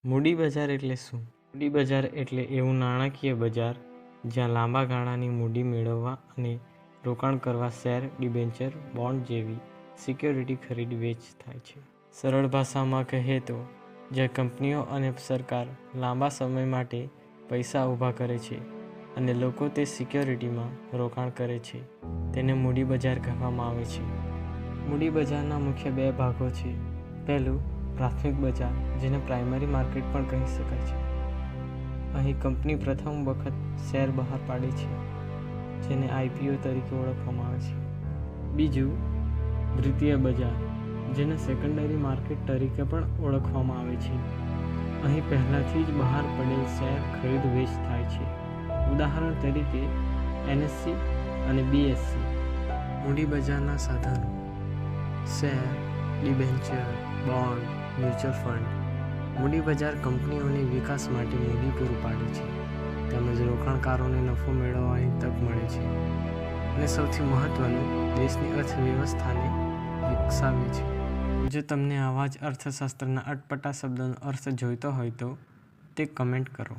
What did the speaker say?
મૂડી બજાર એટલે શું? મૂડી બજાર એટલે એવું નાણાકીય બજાર જ્યાં લાંબા ગાળાની મૂડી મેળવવા અને રોકાણ કરવા શેર, ડિબેન્ચર, બોન્ડ જેવી સિક્યોરિટી ખરીદ વેચ થાય છે. સરળ ભાષામાં કહીએ તો જ્યાં કંપનીઓ અને સરકાર લાંબા સમય માટે પૈસા ઊભા કરે છે અને લોકો તે સિક્યોરિટીમાં રોકાણ કરે છે, તેને મૂડી બજાર કહેવામાં આવે છે. મૂડી બજારના મુખ્ય બે ભાગો છે. પહેલું, પ્રાથમિક બજાર, જેને પ્રાઇમરી માર્કેટ પણ કહી શકાય છે. અહીં કંપની પ્રથમ વખત શેર બહાર પાડે છે, જેને IPO તરીકે ઓળખવામાં આવે છે. બીજું, દ્વિતીય બજાર, જેને સેકન્ડરી માર્કેટ તરીકે પણ ઓળખવામાં આવે છે. અહીં પહેલાથી જ બહાર પડેલ શેર ખરીદ વેચ થાય છે. ઉદાહરણ તરીકે NSE અને BSE. મૂડી બજારના સાધનો: share, debenture, bond, mutual fund. મૂડી બજાર કંપનીઓને વિકાસ માટે મૂડી પૂરું પાડે છે તેમજ રોકાણકારોને નફો મેળવવાની તક મળે છે અને સૌથી મહત્વનું, દેશની અર્થવ્યવસ્થાને વિકસાવે છે. જો તમને આવા જ અર્થશાસ્ત્રના અટપટા શબ્દોનો અર્થ જોઈતો હોય તો તે કમેન્ટ કરો.